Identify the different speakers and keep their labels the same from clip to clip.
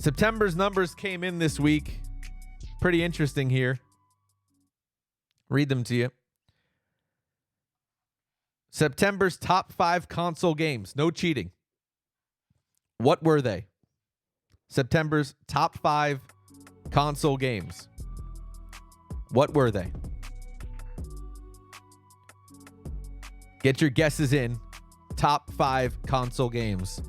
Speaker 1: September's numbers came in this week. Pretty interesting here. Read them to you. September's top 5 console games. No cheating. What were they? September's top 5 console games. What were they? Get your guesses in. Top 5 console games.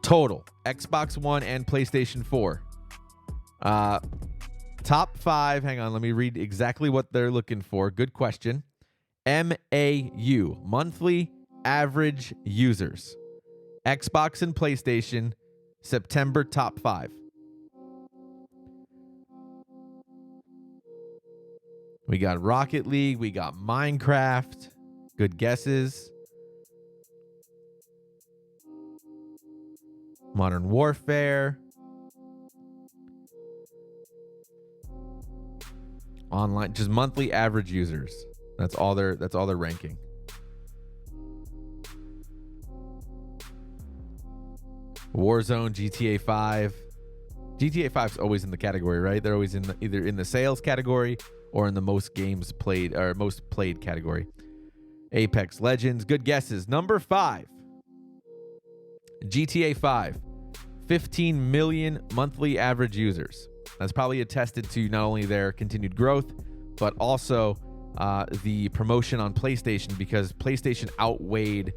Speaker 1: Total. Xbox One and PlayStation 4. Top 5. Hang on. Let me read exactly what they're looking for. Good question. MAU. Monthly average users. Xbox and PlayStation. September top 5. We got Rocket League. We got Minecraft. Good guesses. Modern Warfare. Online, just monthly average users. That's all they're ranking. Warzone, GTA 5. GTA 5 is always in the category, right? They're always in either in the sales category or in the most games played or most played category. Apex Legends, good guesses. Number 5. GTA 5. 15 million monthly average users. That's probably attested to not only their continued growth, but also the promotion on PlayStation, because PlayStation outweighed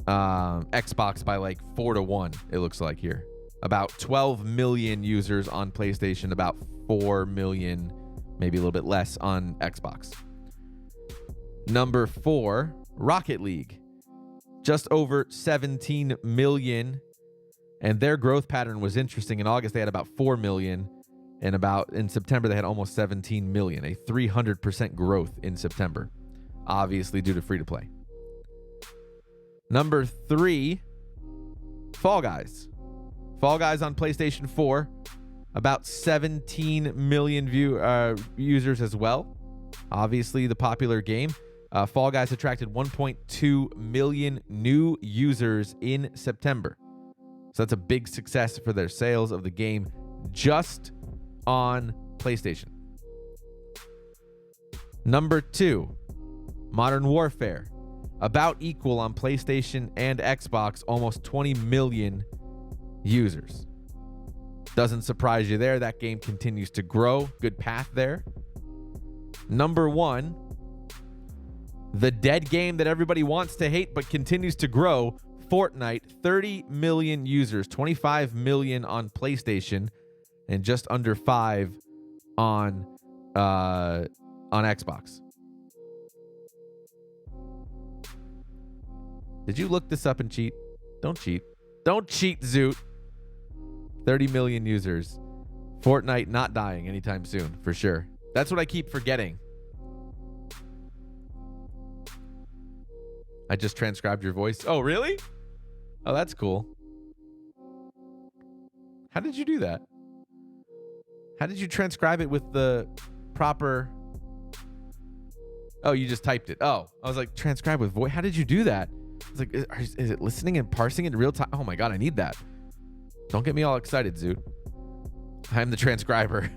Speaker 1: Xbox by like 4-1, it looks like here. About 12 million users on PlayStation, about 4 million, maybe a little bit less on Xbox. Number 4, Rocket League. Just over 17 million. And their growth pattern was interesting. In August, they had about 4 million. And in September, they had almost 17 million. A 300% growth in September. Obviously due to free-to-play. Number 3, Fall Guys. Fall Guys on PlayStation 4. About 17 million users as well. Obviously, the popular game. Fall Guys attracted 1.2 million new users in September. So that's a big success for their sales of the game just on PlayStation. Number 2, Modern Warfare. About equal on PlayStation and Xbox, almost 20 million users. Doesn't surprise you there. That game continues to grow. Good path there. Number 1, the dead game that everybody wants to hate but continues to grow, Fortnite. 30 million users, 25 million on PlayStation, and just under 5 on Xbox. Did you look this up and cheat? Don't cheat. Don't cheat, Zoot. 30 million users. Fortnite not dying anytime soon, for sure. That's what I keep forgetting. I just transcribed your voice. Oh, really? Oh, that's cool. How did you do that? How did you transcribe it with the proper... Oh, you just typed it. Oh, I was like, transcribe with voice. How did you do that? I was like, is it listening and parsing it in real time? Oh my God, I need that. Don't get me all excited, Zoot. I'm the transcriber.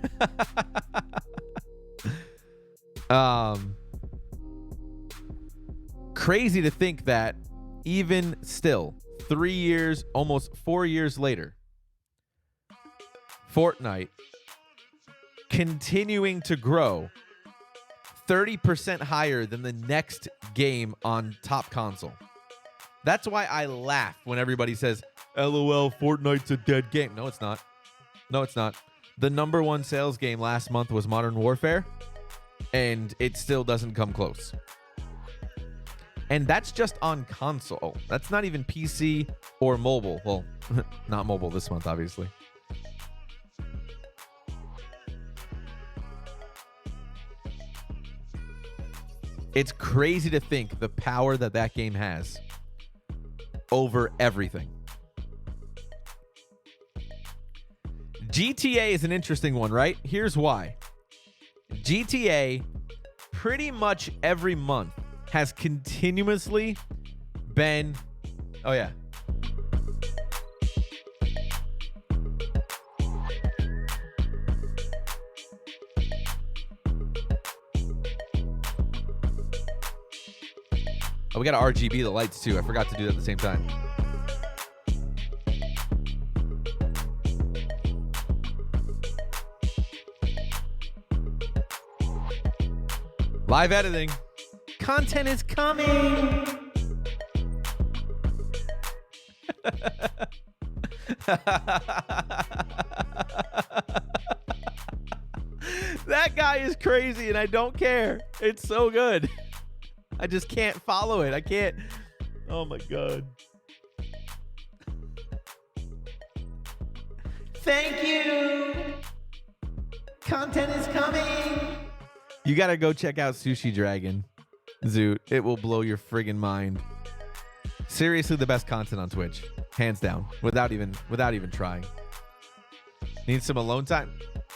Speaker 1: Crazy to think that even still, 3 years, almost 4 years later, Fortnite continuing to grow 30% higher than the next game on top console. That's why I laugh when everybody says, LOL, Fortnite's a dead game. No, it's not. No, it's not. The number 1 sales game last month was Modern Warfare, and it still doesn't come close. And that's just on console. That's not even PC or mobile. Well, not mobile this month, obviously. It's crazy to think the power that that game has over everything. GTA is an interesting one, right? Here's why. GTA, pretty much every month, has continuously been... Oh, yeah. Oh, we got to RGB the lights too. I forgot to do that at the same time. Live editing. Content is coming. That guy is crazy and I don't care. It's so good. I just can't follow it. I can't. Oh my God. Thank you. Content is coming. You got to go check out Sushi Dragon, Zoot. It will blow your friggin' mind. Seriously, the best content on Twitch, hands down, without even trying. Need some alone time?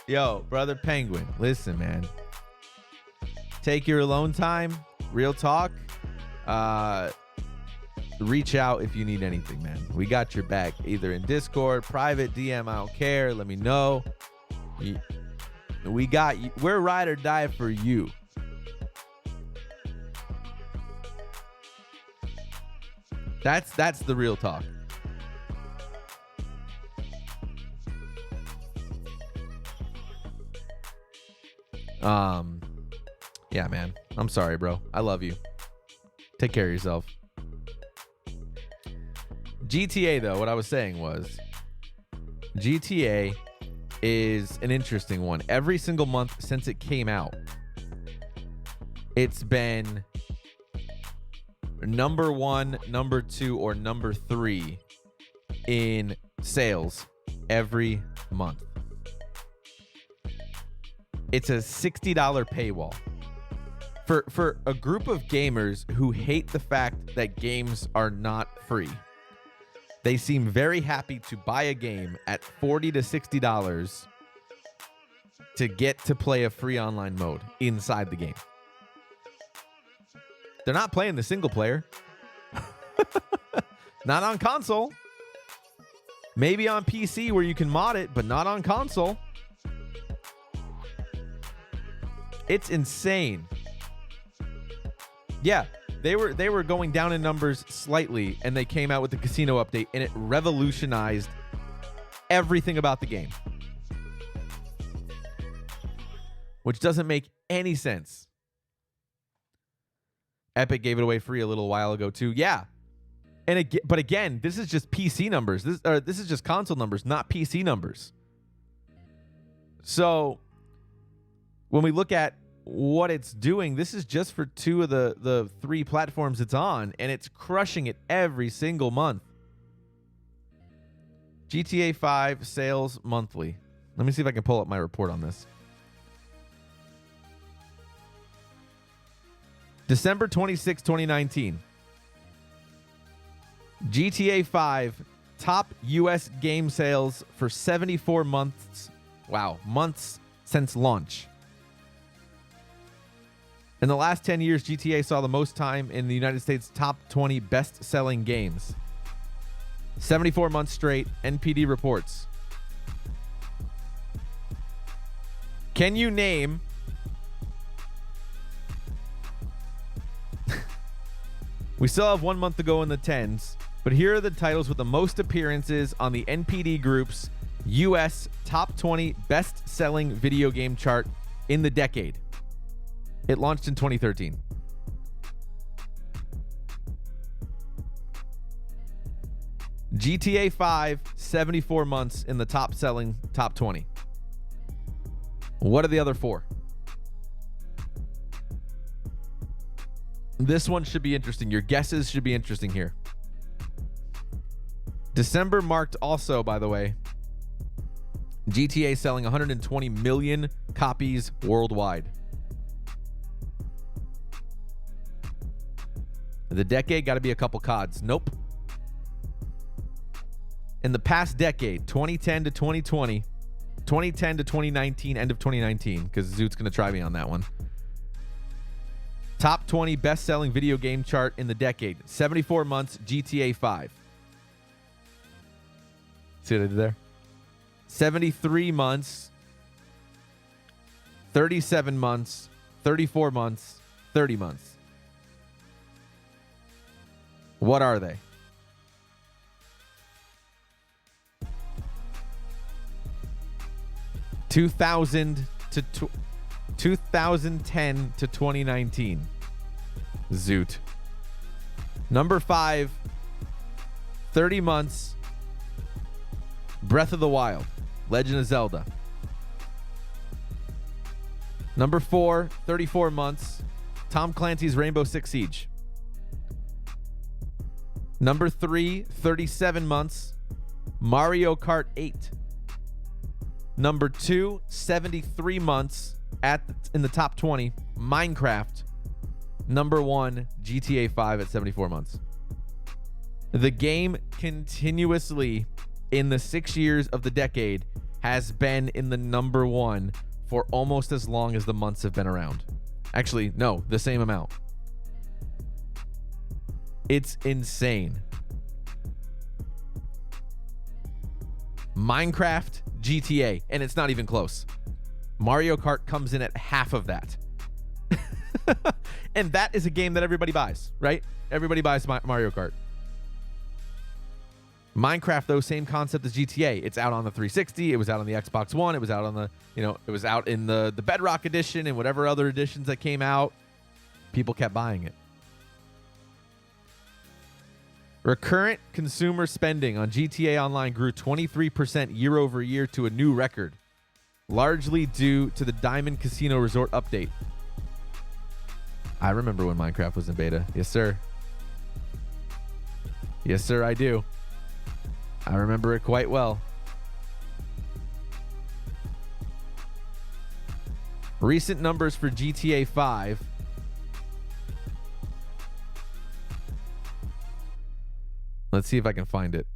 Speaker 1: Yo, brother Penguin, listen, man. Take your alone time. Real talk. Reach out if you need anything, man. We got your back, either in Discord, private DM. I don't care. Let me know. We got you. We're ride or die for you. That's the real talk. Yeah, man. I'm sorry, bro. I love you. Take care of yourself. GTA, though, what I was saying was GTA is an interesting one. Every single month since it came out, it's been number 1, number 2, or number 3 in sales every month. It's a $60 paywall. For a group of gamers who hate the fact that games are not free, they seem very happy to buy a game at $40 to $60 to get to play a free online mode inside the game. They're not playing the single player. Not on console. Maybe on PC where you can mod it, but not on console. It's insane. Yeah, they were going down in numbers slightly, and they came out with the casino update, and it revolutionized everything about the game. Which doesn't make any sense. Epic gave it away free a little while ago too. Yeah. But again, this is just PC numbers. This is just console numbers, not PC numbers. So when we look at what it's doing, this is just for 2 of the 3 platforms it's on, and it's crushing it every single month. GTA 5 sales monthly. Let me see if I can pull up my report on this. December 26, 2019. GTA 5 top US game sales for 74 months. Wow, months since launch. In the last 10 years, GTA saw the most time in the United States top 20 best-selling games. 74 months straight, NPD reports. Can you name we still have 1 month to go in the 10s, but here are the titles with the most appearances on the NPD Group's US top 20 best-selling video game chart in the decade. It launched in 2013. GTA 5, 74 months in the top 20. What are the other 4? This one should be interesting. Your guesses should be interesting here. December marked also, by the way, GTA selling 120 million copies worldwide. The decade got to be a couple CODs. Nope. In the past decade, 2010 to 2020, 2010 to 2019, end of 2019, because Zoot's going to try me on that one. Top 20 best-selling video game chart in the decade. 74 months, GTA 5. See what I did there? 73 months, 37 months, 34 months, 30 months. What are they? (2010 to 2019. Zoot. Number 5, 30 months. Breath of the Wild, Legend of Zelda. Number 4, 34 months. Tom Clancy's Rainbow Six Siege. Number 3, 37 months. Mario Kart 8. Number 2, 73 months in the top 20. Minecraft. Number 1, GTA 5 at 74 months. The game continuously in the 6 years of the decade has been in the number 1 for almost as long as the months have been around. Actually, no, the same amount. It's insane. Minecraft, GTA, and it's not even close. Mario Kart comes in at half of that. And that is a game that everybody buys, right? Everybody buys Mario Kart. Minecraft, though, same concept as GTA. It's out on the 360. It was out on the Xbox One. It was out on the, it was out in the Bedrock edition and whatever other editions that came out. People kept buying it. Recurrent consumer spending on GTA Online grew 23% year over year to a new record, largely due to the Diamond Casino Resort update. I remember when Minecraft was in beta. Yes, sir. Yes, sir, I do. I remember it quite well. Recent numbers for GTA 5. Let's see if I can find it.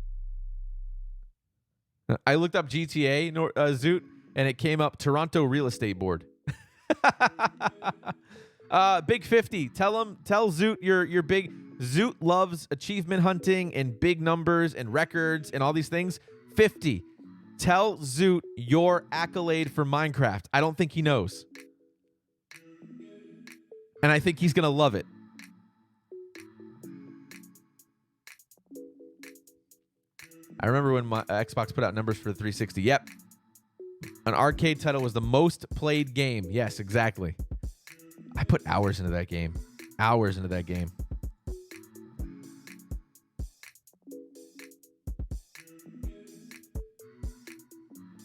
Speaker 1: I looked up GTA, Zoot, and it came up Toronto Real Estate Board. Big 50. Tell Zoot you're big. Zoot loves achievement hunting and big numbers and records and all these things. 50. Tell Zoot your accolade for Minecraft. I don't think he knows. And I think he's going to love it. I remember when my Xbox put out numbers for the 360. Yep. An arcade title was the most played game. Yes, exactly. I put hours into that game. Hours into that game.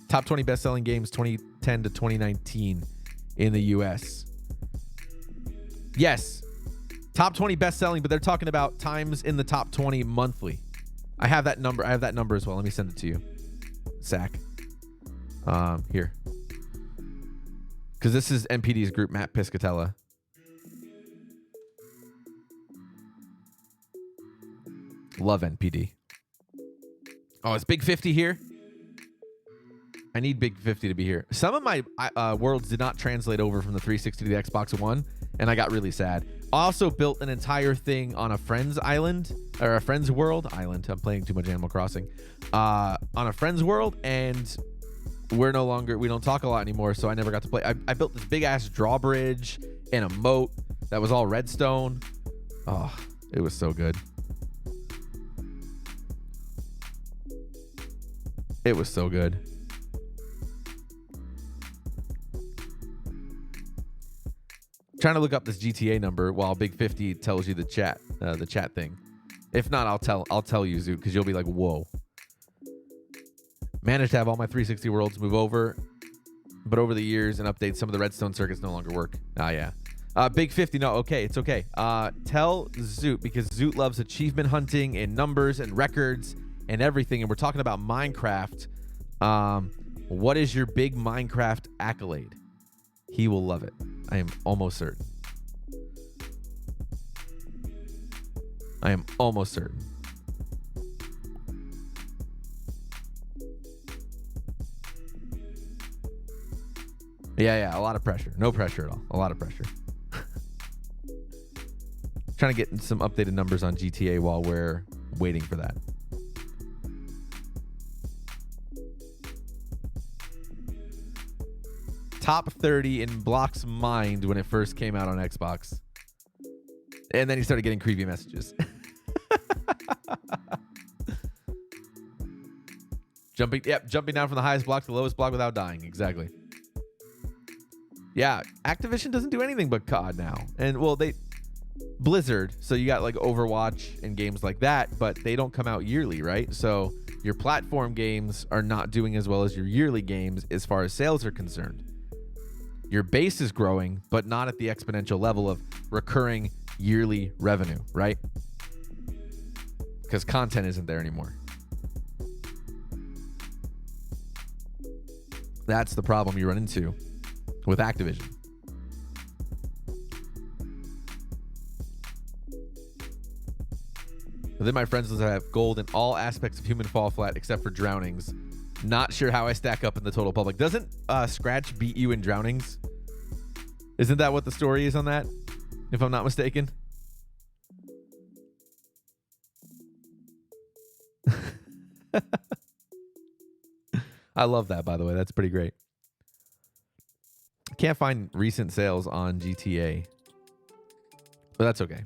Speaker 1: Top 20 best-selling games 2010 to 2019 in the US. Yes. Top 20 best-selling, but they're talking about times in the top 20 monthly. I have that number. I have that number as well. Let me send it to you. Zach. Here. Because this is NPD's group, Matt Piscatella. Love NPD. Oh, it's Big 50 here? I need Big 50 to be here. Some of my worlds did not translate over from the 360 to the Xbox One, and I got really sad. I also built an entire thing on a friend's island, or a friend's world. Island. I'm playing too much Animal Crossing. On a friend's world, and we don't talk a lot anymore, so I never got to play. I built this big-ass drawbridge and a moat that was all redstone. Oh, it was so good. It was so good. Trying to look up this GTA number while Big 50 tells you the chat thing. If not, I'll tell you, Zoot, because you'll be like, whoa. Managed to have all my 360 worlds move over, but over the years and updates, some of the redstone circuits no longer work. Yeah. Big 50, no, okay, it's okay. Tell Zoot, because Zoot loves achievement hunting and numbers and records and everything, and we're talking about Minecraft. What is your big Minecraft accolade? He will love it. I am almost certain. I am almost certain. Yeah, a lot of pressure. No pressure at all. A lot of pressure. Trying to get some updated numbers on GTA while we're waiting for that. Top 30 in Block's mind when it first came out on Xbox. And then he started getting creepy messages. Jumping down from the highest block to the lowest block without dying. Exactly. Yeah, Activision doesn't do anything but COD now. And, well, Blizzard, so you got like Overwatch and games like that, but they don't come out yearly, right? So your platform games are not doing as well as your yearly games as far as sales are concerned. Your base is growing, but not at the exponential level of recurring yearly revenue, right? Because content isn't there anymore. That's the problem you run into with Activision. Within my friends list, I have gold in all aspects of Human Fall Flat except for drownings. Not sure how I stack up in the total public. Doesn't Scratch beat you in drownings? Isn't that what the story is on that? If I'm not mistaken. I love that, by the way. That's pretty great. Can't find recent sales on GTA, but that's okay.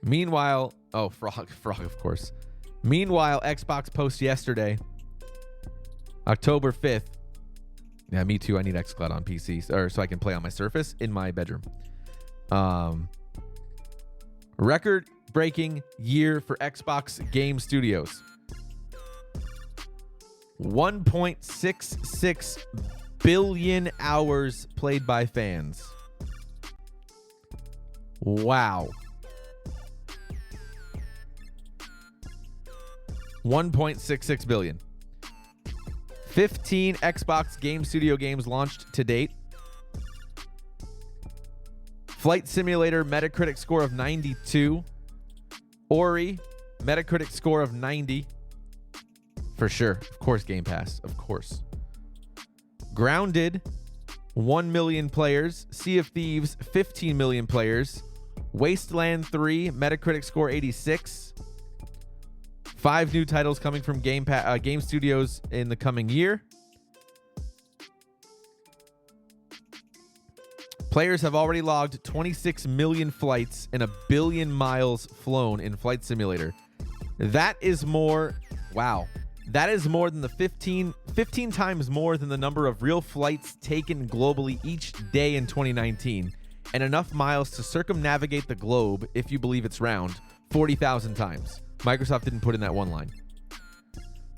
Speaker 1: Meanwhile, Frog, of course. Meanwhile, Xbox post yesterday, October 5th. Yeah, me too. I need xCloud on PC so I can play on my Surface in my bedroom. Record-breaking year for Xbox Game Studios. 1.66 billion hours played by fans. Wow. 1.66 billion. 15 Xbox Game Studio games launched to date. Flight Simulator Metacritic score of 92. Ori Metacritic score of 90. For sure. Of course, Game Pass. Of course. Grounded, 1 million players. Sea of Thieves, 15 million players. Wasteland 3 Metacritic score 86. 5 new titles coming from Game Studios in the coming year. Players have already logged 26 million flights and 1 billion miles flown in Flight Simulator. That is more. Wow. That is more than the 15 times more than the number of real flights taken globally each day in 2019, and enough miles to circumnavigate the globe, if you believe it's round, 40,000 times. Microsoft didn't put in that one line.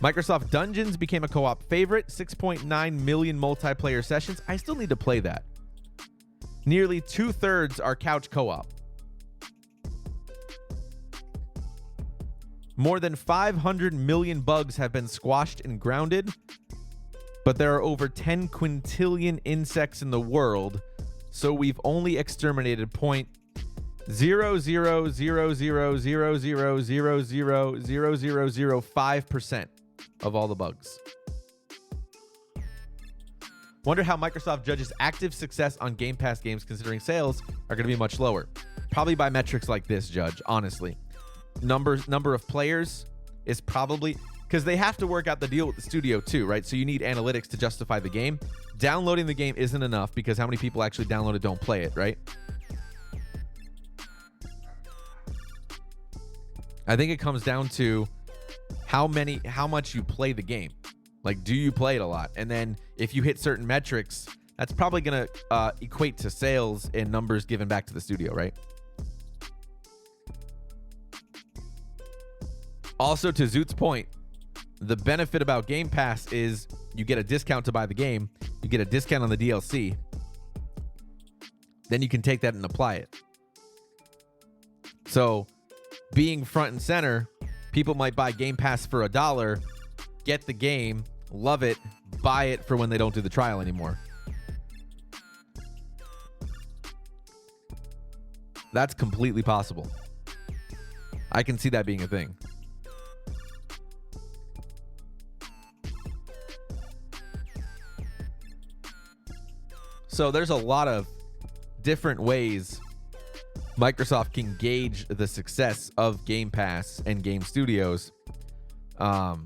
Speaker 1: Microsoft Dungeons became a co-op favorite. 6.9 million multiplayer sessions. I still need to play that. Nearly 2/3 are couch co-op. More than 500 million bugs have been squashed and grounded, but there are over 10 quintillion insects in the world, so we've only exterminated 0.0000000000005% of all the bugs. Wonder how Microsoft judges active success on Game Pass games, considering sales are going to be much lower. Probably by metrics like this, Judge, honestly. Number of players is probably, because they have to work out the deal with the studio too, right? So you need analytics to justify the game. Downloading the game isn't enough because how many people actually download it don't play it, right? I think it comes down to how much you play the game. Like, do you play it a lot? And then if you hit certain metrics, that's probably going to equate to sales and numbers given back to the studio, right? Also, to Zoot's point, the benefit about Game Pass is you get a discount to buy the game. You get a discount on the DLC. Then you can take that and apply it. So, being front and center, people might buy Game Pass for $1, get the game, love it, buy it for when they don't do the trial anymore. That's completely possible. I can see that being a thing. So there's a lot of different ways Microsoft can gauge the success of Game Pass and Game Studios. That's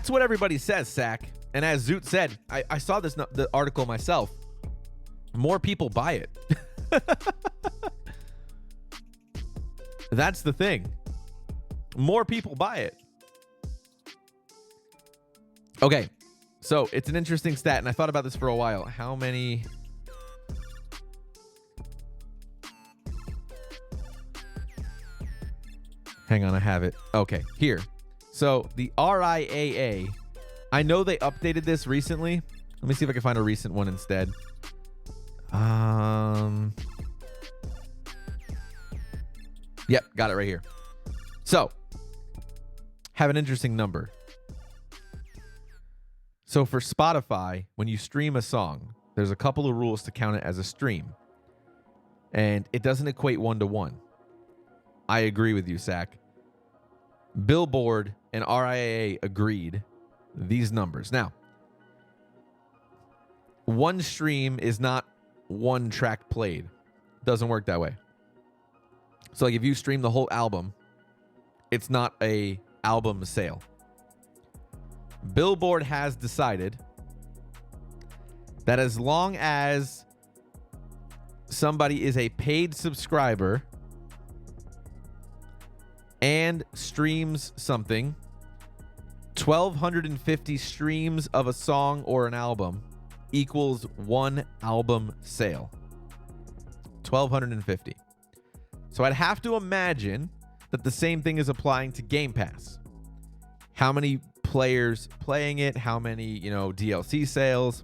Speaker 1: what everybody says, Sack. And as Zoot said, I saw the article myself. More people buy it. That's the thing. More people buy it. Okay, so it's an interesting stat, and I thought about this for a while. How many... Hang on, I have it. Okay, here. So the RIAA, I know they updated this recently. Let me see if I can find a recent one instead. Yep, got it right here. So, have an interesting number. So for Spotify, when you stream a song, there's a couple of rules to count it as a stream. And it doesn't equate 1-to-1. I agree with you, Sack. Billboard and RIAA agreed these numbers. Now, one stream is not one track played. Doesn't work that way. So like if you stream the whole album, it's not a album sale. Billboard has decided that as long as somebody is a paid subscriber and streams something, 1,250 streams of a song or an album equals one album sale. 1,250. So I'd have to imagine that the same thing is applying to Game Pass. How many players playing it? How many, DLC sales?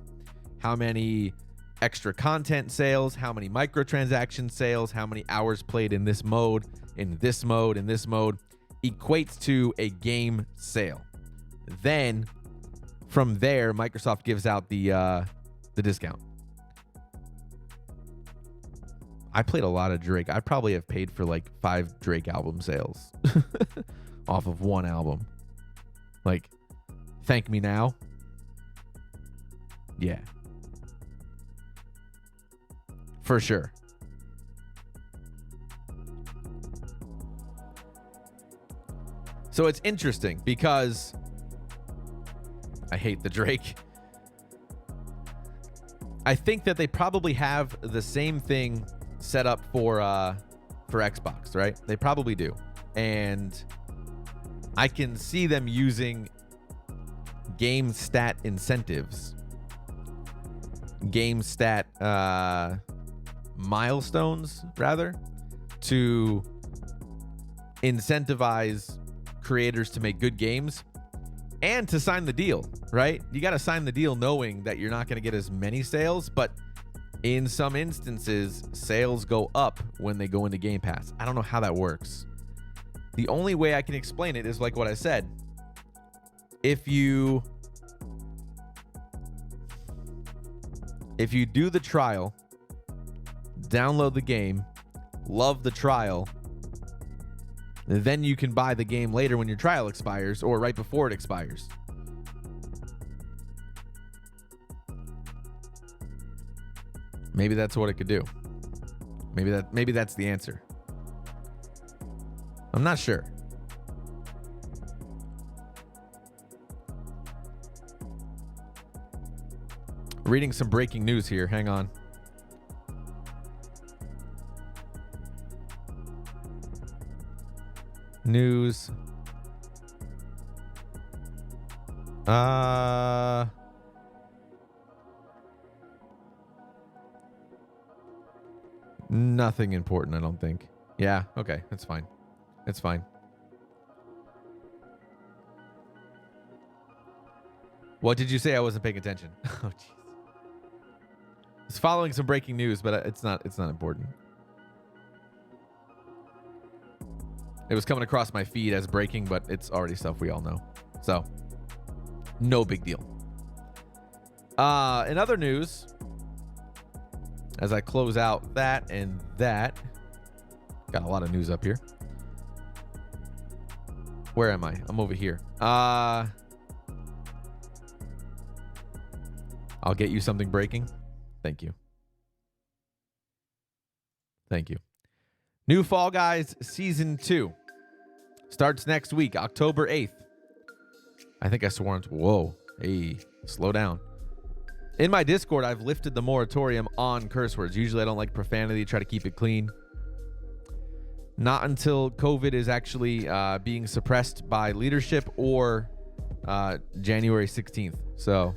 Speaker 1: How many extra content sales? How many microtransaction sales? How many hours played in this mode, in this mode, in this mode? Equates to a game sale. Then from there, Microsoft gives out the discount. I played a lot of Drake. I probably have paid for like 5 Drake album sales off of one album. Like, Thank Me Now. Yeah. For sure. So it's interesting because I hate the Drake. I think that they probably have the same thing set up for Xbox, right? They probably do. And I can see them using game stat incentives, game stat milestones, rather, to incentivize creators to make good games and to sign the deal, right? You got to sign the deal knowing that you're not going to get as many sales, but in some instances, sales go up when they go into Game Pass. I don't know how that works. The only way I can explain it is like what I said. If you do the trial, download the game, love the trial, then you can buy the game later when your trial expires or right before it expires. Maybe that's what it could do. Maybe that's the answer. I'm not sure. Reading some breaking news here. Hang on. News. Nothing important, I don't think. Yeah, okay, that's fine. It's fine. What did you say? I wasn't paying attention. Oh, jeez. It's following some breaking news, but it's not important. It was coming across my feed as breaking, but it's already stuff we all know. So, no big deal. In other news, as I close out that and that, got a lot of news up here. Where am I? I'm over here. I'll get you something breaking. Thank you. Thank you. New Fall Guys Season 2 starts next week, October 8th. I think I swore into... Whoa. Hey, slow down. In my Discord, I've lifted the moratorium on curse words. Usually I don't like profanity, try to keep it clean. Not until COVID is actually being suppressed by leadership or January 16th. So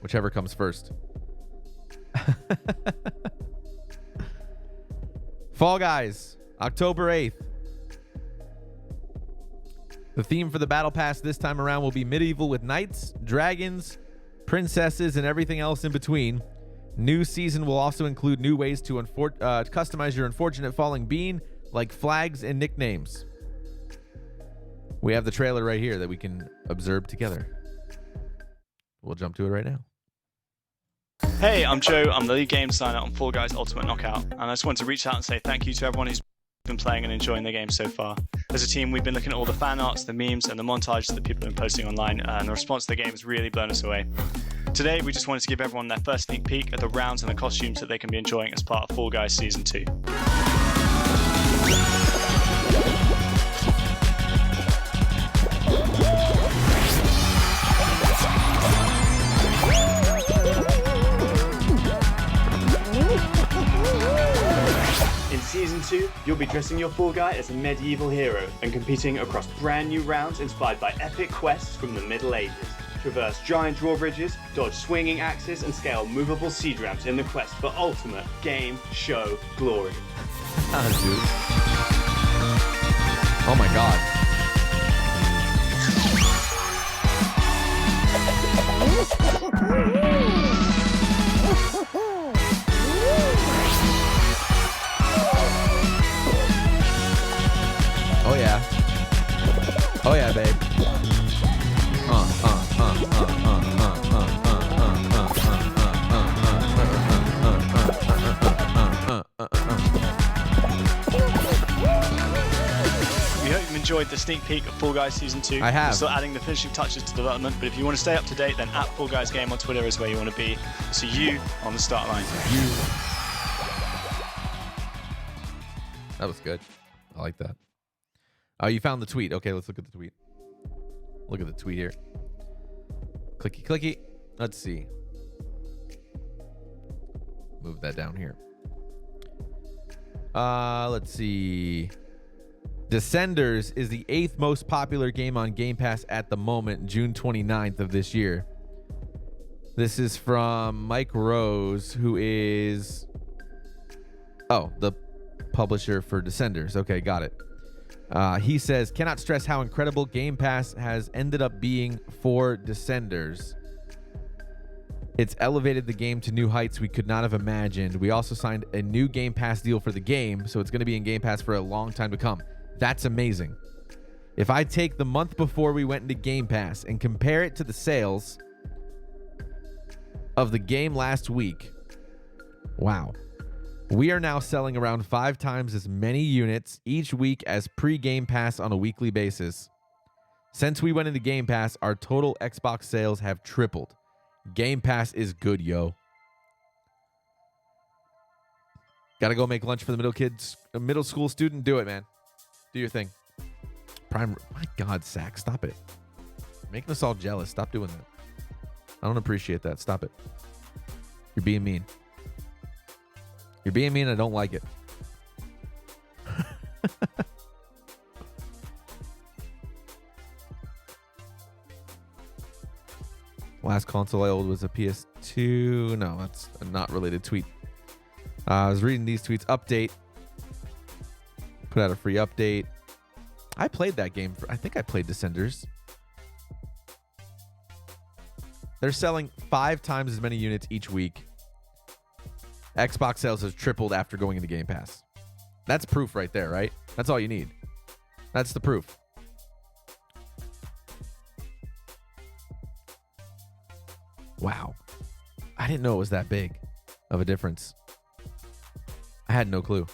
Speaker 1: whichever comes first. Fall Guys, October 8th. The theme for the Battle Pass this time around will be medieval with knights, dragons, princesses, and everything else in between. New season will also include new ways to customize your unfortunate falling bean, like flags and nicknames. We have the trailer right here that we can observe together. We'll jump to it right now.
Speaker 2: Hey, I'm Joe. I'm the lead game designer on Fall Guys Ultimate Knockout, and I just want to reach out and say thank you to everyone who's been playing and enjoying the game so far. As a team, we've been looking at all the fan arts, the memes, and the montages that people have been posting online, and the response to the game has really blown us away. Today, we just wanted to give everyone their first sneak peek at the rounds and the costumes that they can be enjoying as part of Fall Guys Season 2.
Speaker 3: In Season 2, you'll be dressing your Fall Guy as a medieval hero and competing across brand new rounds inspired by epic quests from the Middle Ages. Traverse giant drawbridges, dodge swinging axes, and scale movable siege ramps in the quest for ultimate game show glory.
Speaker 1: Oh my god. Oh yeah. Oh yeah, babe.
Speaker 2: We hope you've enjoyed the sneak peek of Fall Guys Season 2.
Speaker 1: I have.
Speaker 2: We're still adding the finishing touches to development, but if you want to stay up to date, then at Fall Guys Game on Twitter is where you want to be. See you on the start line.
Speaker 1: That was good. I like that. Oh, you found the tweet. Okay, let's look at the tweet. Look at the tweet here. Clicky, clicky. Let's see. Move that down here. Let's see. Descenders is the 8th most popular game on Game Pass at the moment, June 29th of this year. This is from Mike Rose, who is... Oh, the publisher for Descenders. Okay, got it. He says, cannot stress how incredible Game Pass has ended up being for Descenders. It's elevated the game to new heights we could not have imagined. We also signed a new Game Pass deal for the game, so it's going to be in Game Pass for a long time to come. That's amazing. If I take the month before we went into Game Pass and compare it to the sales of the game last week, wow. We are now selling around 5 times as many units each week as pre-Game Pass on a weekly basis. Since we went into Game Pass, our total Xbox sales have tripled. Game Pass is good, yo. Gotta go make lunch for the middle school student. Do it, man. Do your thing. Prime. My God, Sack, stop it. Making us all jealous. Stop doing that. I don't appreciate that. Stop it. You're being mean. You're being mean. I don't like it. Last console I owned was a PS2. No, that's a not related tweet. I was reading these tweets. Update. Put out a free update. I played that game. I think I played Descenders. They're selling 5 times as many units each week. Xbox sales has tripled after going into Game Pass. That's proof right there, right? That's all you need. That's the proof. Wow. I didn't know it was that big of a difference. I had no clue.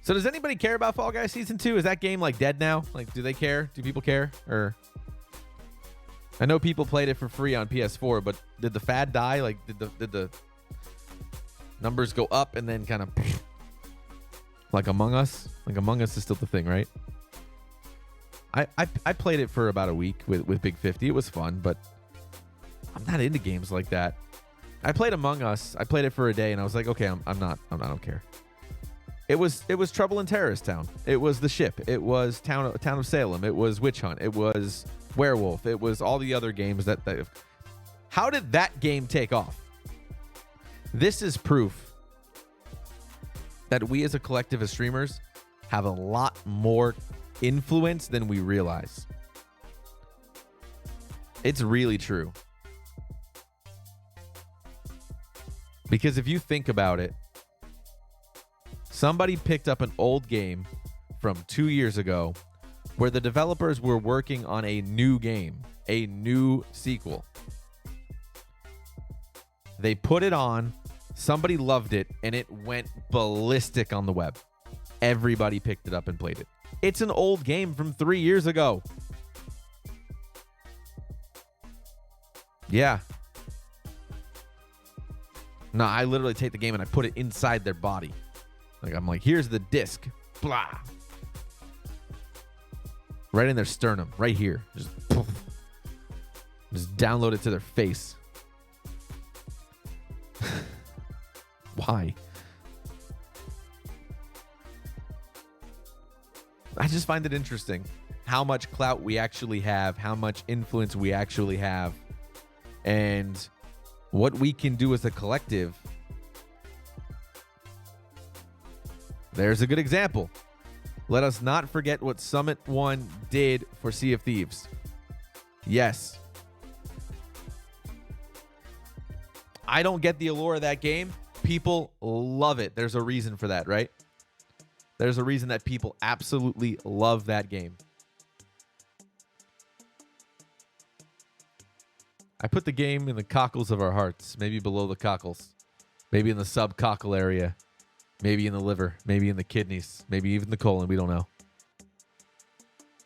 Speaker 1: So does anybody care about Fall Guys Season 2? Is that game like dead now? Like, do they care? Do people care? Or I know people played it for free on PS4, but did the fad die? Like, did the numbers go up and then kind of like Among Us? Like Among Us is still the thing, right? I played it for about a week with Big 50. It was fun, but I'm not into games like that. I played Among Us. I played it for a day, and I was like, okay, I don't care. It was Trouble in Terrorist Town. It was The Ship. It was Town of Salem. It was Witch Hunt. It was Werewolf. It was all the other games that how did that game take off? This is proof that we as a collective of streamers have a lot more influence than we realize. It's really true. Because if you think about it, somebody picked up an old game from 2 years ago where the developers were working on a new game, a new sequel. They put it on, somebody loved it, and it went ballistic on the web. Everybody picked it up and played it. It's an old game from 3 years ago. Yeah. No, I literally take the game and I put it inside their body. Like, I'm like, here's the disc. Blah. Right in their sternum. Right here. Just, poof. Just download it to their face. Why? I just find it interesting how much clout we actually have, how much influence we actually have, and what we can do as a collective. There's a good example. Let us not forget what Summit 1 did for Sea of Thieves. Yes. I don't get the allure of that game. People love it. There's a reason for that, right? There's a reason that people absolutely love that game. I put the game in the cockles of our hearts, maybe below the cockles, maybe in the subcockle area, maybe in the liver, maybe in the kidneys, maybe even the colon. We don't know.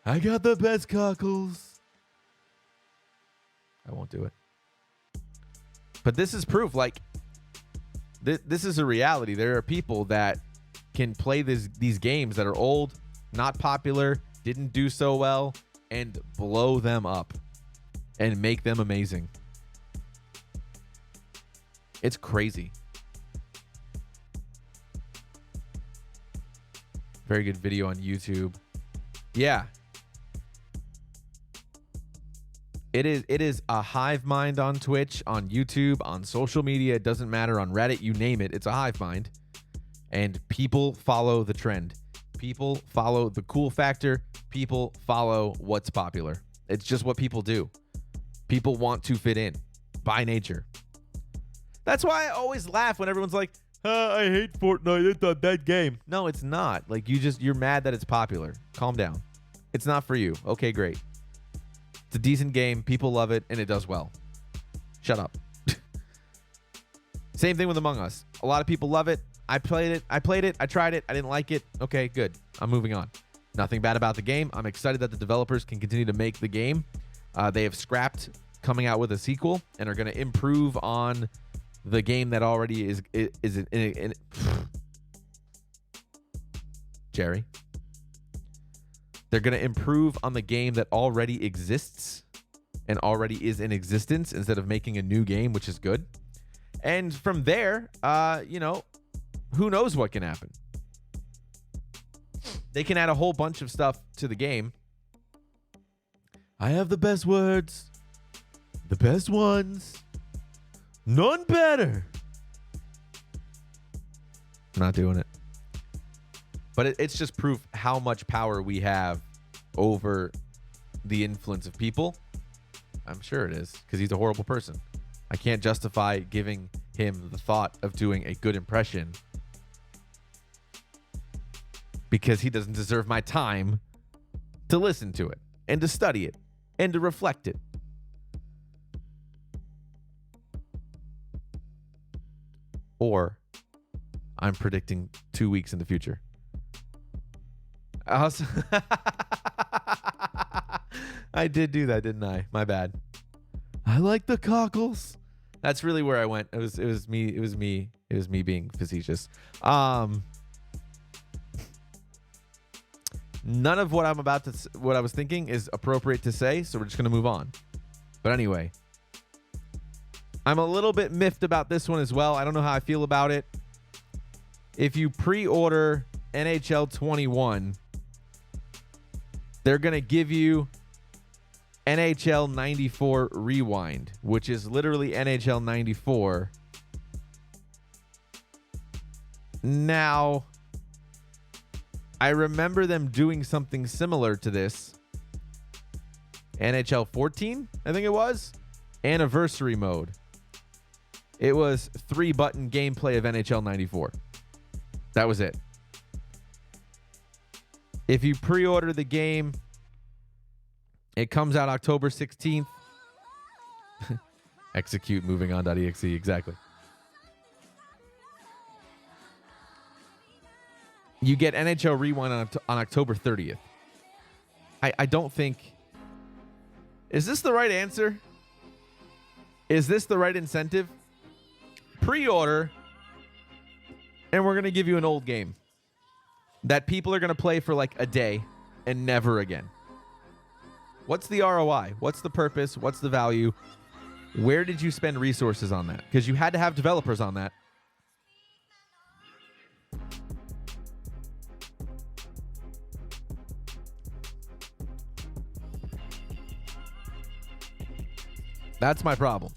Speaker 1: I got the best cockles. I won't do it. But this is proof. Like, this is a reality. There are people that can play these games that are old, not popular, didn't do so well, and blow them up and make them amazing. It's crazy. Very good video on YouTube. Yeah. It is a hive mind on Twitch, on YouTube, on social media. It doesn't matter, on Reddit, you name it. It's a hive mind. And people follow the trend. People follow the cool factor. People follow what's popular. It's just what people do. People want to fit in by nature. That's why I always laugh when everyone's like, I hate Fortnite. It's a dead game. No, it's not. Like, you're mad that it's popular. Calm down. It's not for you. Okay, great. It's a decent game. People love it, and it does well. Shut up. Same thing with Among Us. A lot of people love it. I played it. I tried it. I didn't like it. Okay, good. I'm moving on. Nothing bad about the game. I'm excited that the developers can continue to make the game. They have scrapped coming out with a sequel and are going to improve on the game that already is in Jerry. They're going to improve on the game that already exists and already is in existence instead of making a new game, which is good. And from there, who knows what can happen? They can add a whole bunch of stuff to the game. I have the best words, the best ones, none better. I'm not doing it. But it's just proof how much power we have over the influence of people. I'm sure it is, because he's a horrible person. I can't justify giving him the thought of doing a good impression because he doesn't deserve my time to listen to it and to study it and to reflect it. Or I'm predicting 2 weeks in the future. I did do that, didn't I? My bad. I like the cockles. That's really where I went. It was me being facetious. None of what I was thinking is appropriate to say, so we're just going to move on. But anyway, I'm a little bit miffed about this one as well. I don't know how I feel about it. If you pre-order NHL 21, they're going to give you NHL 94 Rewind, which is literally NHL 94. Now, I remember them doing something similar to this. NHL 14, I think it was. Anniversary mode. It was 3-button gameplay of NHL 94. That was it. If you pre-order the game, it comes out October 16th. Execute moving on.exe, exactly. You get NHL Rewind on October 30th. I don't think... Is this the right answer? Is this the right incentive? Pre-order, and we're going to give you an old game that people are going to play for like a day and never again. What's the ROI? What's the purpose? What's the value? Where did you spend resources on that? Because you had to have developers on that. That's my problem.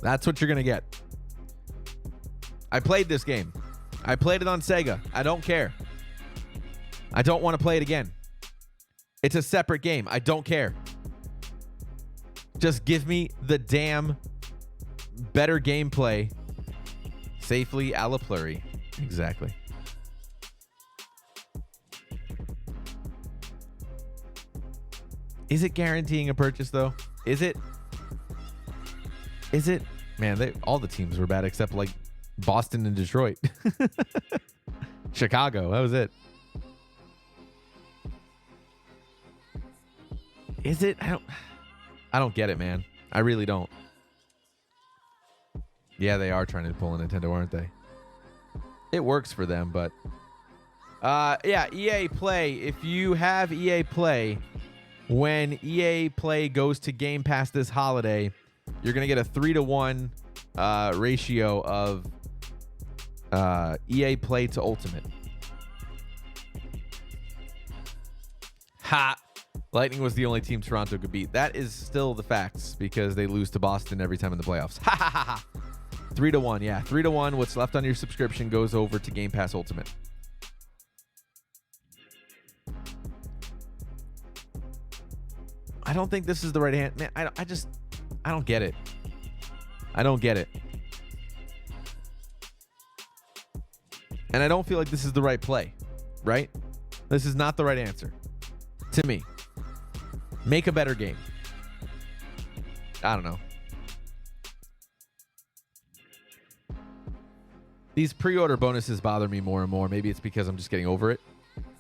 Speaker 1: That's what you're going to get. I played this game. I played it on Sega. I don't care. I don't want to play it again. It's a separate game. I don't care. Just give me the damn better gameplay safely a la Pluri. Exactly. Is it guaranteeing a purchase, though? Is it? Is it? Man, all the teams were bad except like Boston and Detroit. Chicago, that was it. Is it? I don't get it, man. I really don't. Yeah, they are trying to pull a Nintendo, aren't they? It works for them, but yeah, EA Play. If you have EA Play, when EA Play goes to Game Pass this holiday, you're going to get a 3-to-1 ratio of EA Play to Ultimate. Ha! Lightning was the only team Toronto could beat. That is still the facts because they lose to Boston every time in the playoffs. Ha ha ha ha! 3-to-1, yeah. 3-to-1. What's left on your subscription goes over to Game Pass Ultimate. I don't think this is the right hand. Man, I don't get it. I don't get it. And I don't feel like this is the right play, right? This is not the right answer to me. Make a better game. I don't know. These pre-order bonuses bother me more and more. Maybe it's because I'm just getting over it.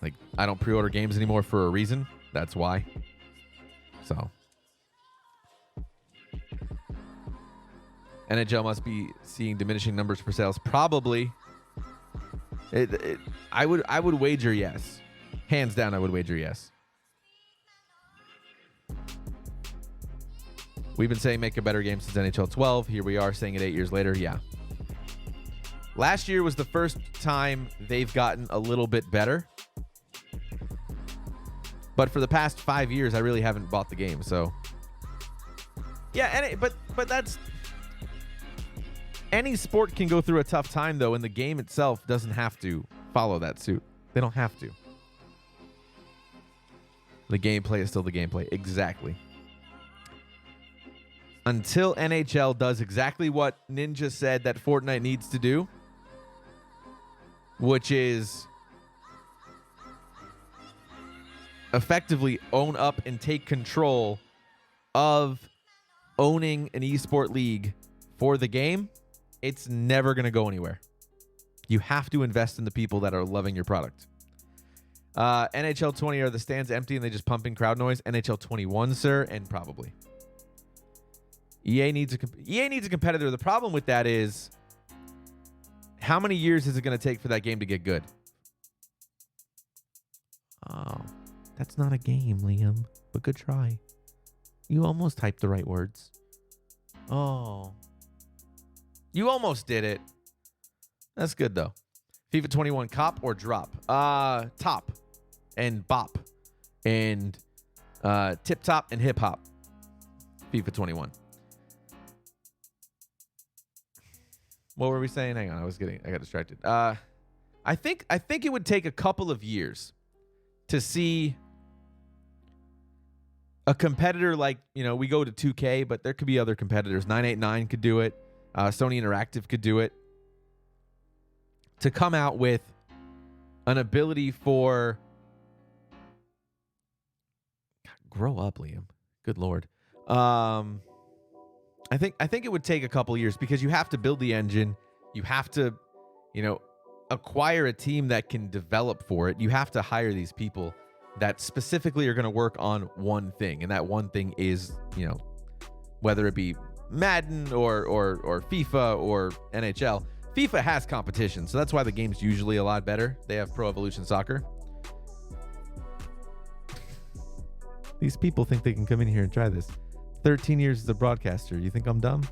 Speaker 1: Like, I don't pre-order games anymore for a reason. That's why. So. NHL must be seeing diminishing numbers for sales. Probably. I would wager yes. Hands down, I would wager yes. We've been saying make a better game since NHL 12. Here we are saying it 8 years later. Yeah. Last year was the first time they've gotten a little bit better. But for the past 5 years, I really haven't bought the game. So, yeah, but that's... Any sport can go through a tough time, though, and the game itself doesn't have to follow that suit. They don't have to. The gameplay is still the gameplay. Exactly. Until NHL does exactly what Ninja said that Fortnite needs to do, which is effectively own up and take control of owning an esport league for the game, it's never going to go anywhere. You have to invest in the people that are loving your product. NHL 20, are the stands empty and they just pumping crowd noise? NHL 21, sir, and probably. EA needs a competitor. The problem with that is, how many years is it going to take for that game to get good? Oh, that's not a game, Liam, but good try. You almost typed the right words. Oh. You almost did it. That's good, though. FIFA 21, cop or drop? Top and bop and tip top and hip hop. FIFA 21. What were we saying? Hang on, I got distracted. I think it would take a couple of years to see a competitor like, we go to 2K, but there could be other competitors. 989 could do it. Sony Interactive could do it. To come out with an ability for... God, grow up, Liam. Good Lord. I think it would take a couple years because you have to build the engine. You have to, acquire a team that can develop for it. You have to hire these people that specifically are going to work on one thing, and that one thing is, whether it be Madden or FIFA or NHL. FIFA has competition, so that's why the game's usually a lot better. They have Pro Evolution Soccer. These people think they can come in here and try this. 13 years as a broadcaster. You think I'm dumb?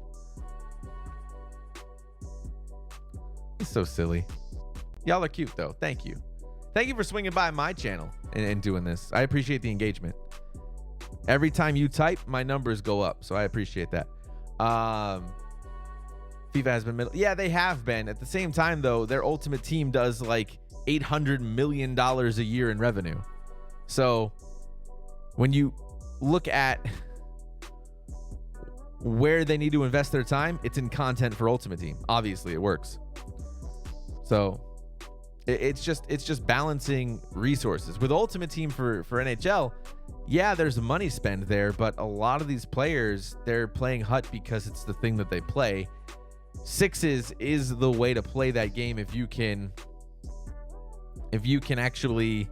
Speaker 1: It's so silly. Y'all are cute, though. Thank you. Thank you for swinging by my channel and doing this. I appreciate the engagement. Every time you type, my numbers go up, so I appreciate that. FIFA has been middle. Yeah, they have been. At the same time, though, their Ultimate Team does like $800 million a year in revenue. So when you look at where they need to invest their time, it's in content for Ultimate Team. Obviously, it works. So it's just balancing resources. With Ultimate Team for NHL, yeah, there's money spent there, but a lot of these players, they're playing HUT because it's the thing that they play. Sixes is the way to play that game if you can actually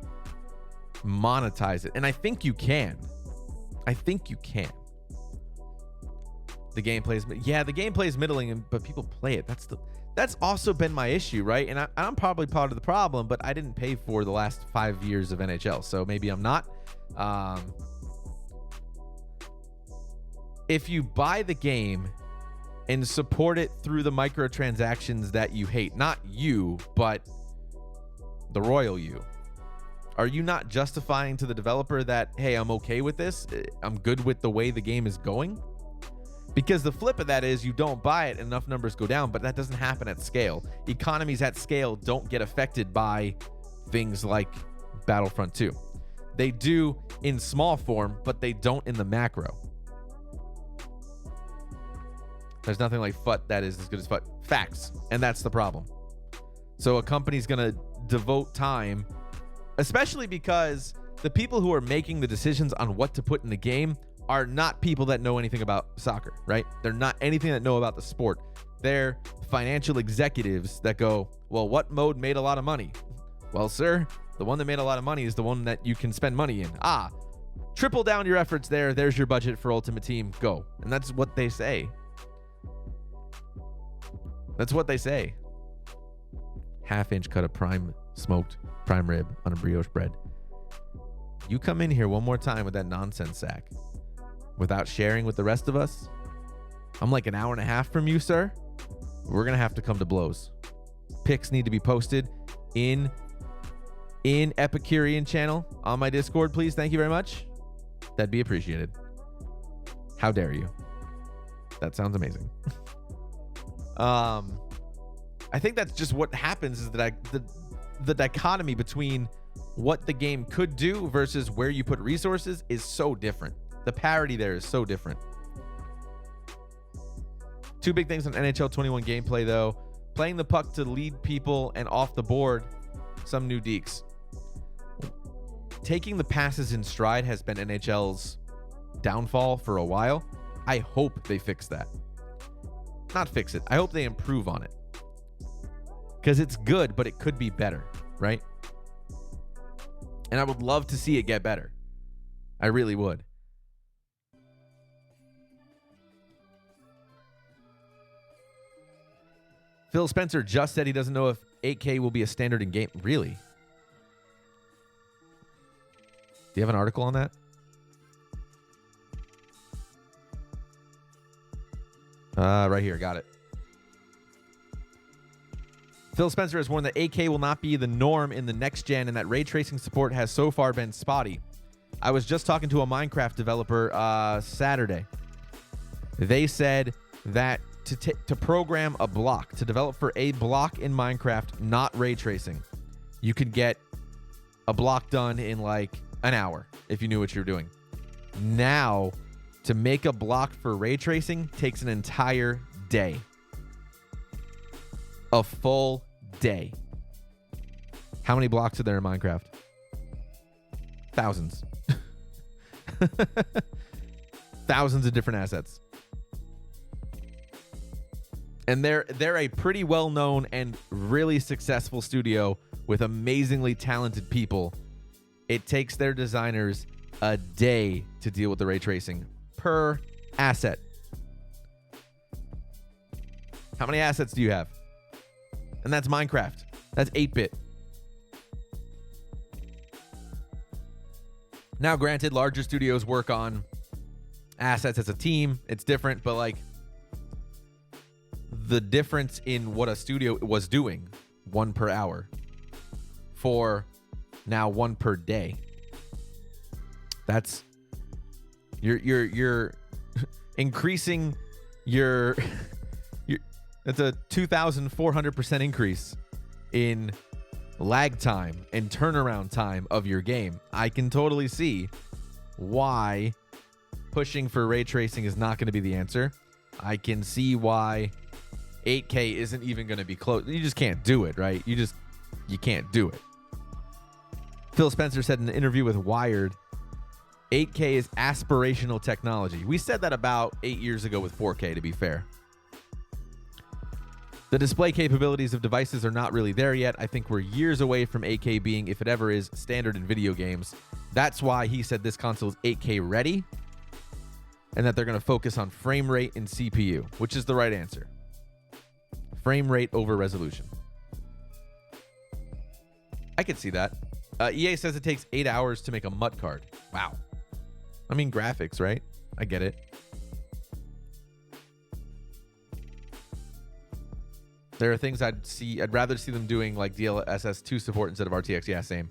Speaker 1: monetize it. And I think you can. The gameplay is middling, but people play it. That's also been my issue, right? And I'm probably part of the problem, but I didn't pay for the last 5 years of NHL, so maybe I'm not. If you buy the game and support it through the microtransactions that you hate, not you, but the royal you, are you not justifying to the developer that, hey, I'm okay with this, I'm good with the way the game is going? Because the flip of that is you don't buy it, enough numbers go down, but that doesn't happen at scale. Economies at scale don't get affected by things like Battlefront 2. They do in small form, but they don't in the macro. There's nothing like FUT that is as good as FUT. Facts. And that's the problem. So a company's going to devote time, especially because the people who are making the decisions on what to put in the game are not people that know anything about soccer, right? They're not anything that know about the sport. They're financial executives that go, well, what mode made a lot of money? Well, sir, the one that made a lot of money is the one that you can spend money in. Triple down your efforts there. There's your budget for Ultimate Team. Go. And that's what they say. That's what they say. Half-inch cut of smoked prime rib on a brioche bread. You come in here one more time with that nonsense sack without sharing with the rest of us, I'm like an hour and a half from you, sir. We're going to have to come to blows. Pics need to be posted in Epicurean channel on my Discord, please. Thank you very much. That'd be appreciated. How dare you? That sounds amazing. I think that's just what happens is that the dichotomy between what the game could do versus where you put resources is so different. The parity there is so different. Two big things on NHL 21 gameplay, though. Playing the puck to lead people and off the board, some new deeks. Taking the passes in stride has been NHL's downfall for a while. I hope they fix that. Not fix it. I hope they improve on it. Because it's good, but it could be better, right? And I would love to see it get better. I really would. Phil Spencer just said he doesn't know if 8K will be a standard in game. Really? Do you have an article on that? Right here. Got it. Phil Spencer has warned that 8K will not be the norm in the next gen and that ray tracing support has so far been spotty. I was just talking to a Minecraft developer Saturday. They said that to program a block, to develop for a block in Minecraft, not ray tracing, you could get a block done in like an hour if you knew what you were doing. Now, to make a block for ray tracing takes an entire day. A full day. How many blocks are there in Minecraft? Thousands. Thousands of different assets. And they're a pretty well-known and really successful studio with amazingly talented people. It takes their designers a day to deal with the ray tracing per asset. How many assets do you have? And that's Minecraft. That's 8-bit. Now, granted, larger studios work on assets as a team. It's different, but like the difference in what a studio was doing, 1 per hour, for now 1 per day. That's you're increasing your that's a 2,400% increase in lag time and turnaround time of your game. I can totally see why pushing for ray tracing is not going to be the answer. I can see why 8K isn't even going to be close. You just can't do it, right? You can't do it. Phil Spencer said in an interview with Wired, 8K is aspirational technology. We said that about 8 years ago with 4K, to be fair. The display capabilities of devices are not really there yet. I think we're years away from 8K being, if it ever is, standard in video games. That's why he said this console is 8K ready and that they're going to focus on frame rate and CPU, which is the right answer. Frame rate over resolution. I could see that. EA says it takes 8 hours to make a MUT card. Wow. I mean, graphics, right? I get it. There are things I'd rather see them doing like DLSS 2 support instead of RTX. Yeah, same.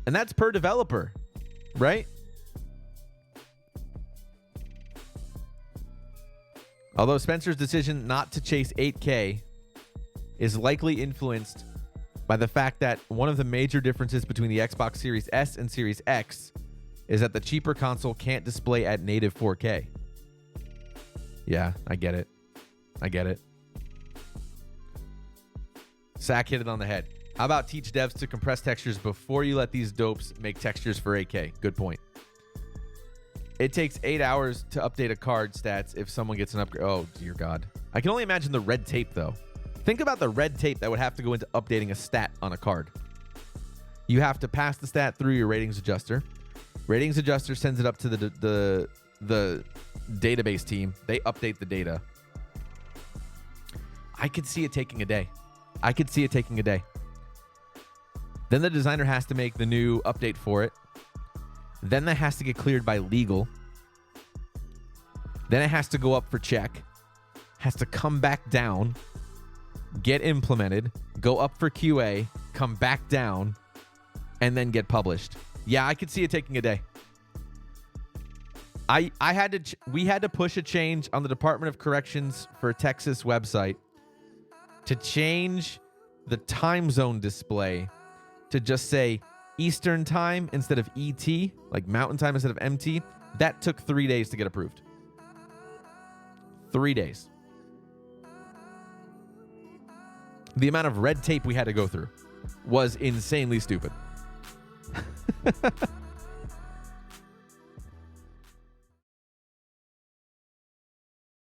Speaker 1: And that's per developer, right? Although Spencer's decision not to chase 8K is likely influenced by the fact that one of the major differences between the Xbox Series S and Series X is that the cheaper console can't display at native 4K. Yeah, I get it. Sack hit it on the head. How about teach devs to compress textures before you let these dopes make textures for 8K? Good point. It takes 8 hours to update a card stats if someone gets an upgrade. Oh, dear God. I can only imagine the red tape, though. Think about the red tape that would have to go into updating a stat on a card. You have to pass the stat through your ratings adjuster. Ratings adjuster sends it up to the database team. They update the data. I could see it taking a day. Then the designer has to make the new update for it. Then that has to get cleared by legal. Then it has to go up for check. Has to come back down. Get implemented. Go up for QA. Come back down. And then get published. Yeah, I could see it taking a day. We had to push a change on the Department of Corrections for Texas website to change the time zone display to just say Eastern time instead of ET, like Mountain time instead of MT. That took 3 days to get approved. 3 days. The amount of red tape we had to go through was insanely stupid.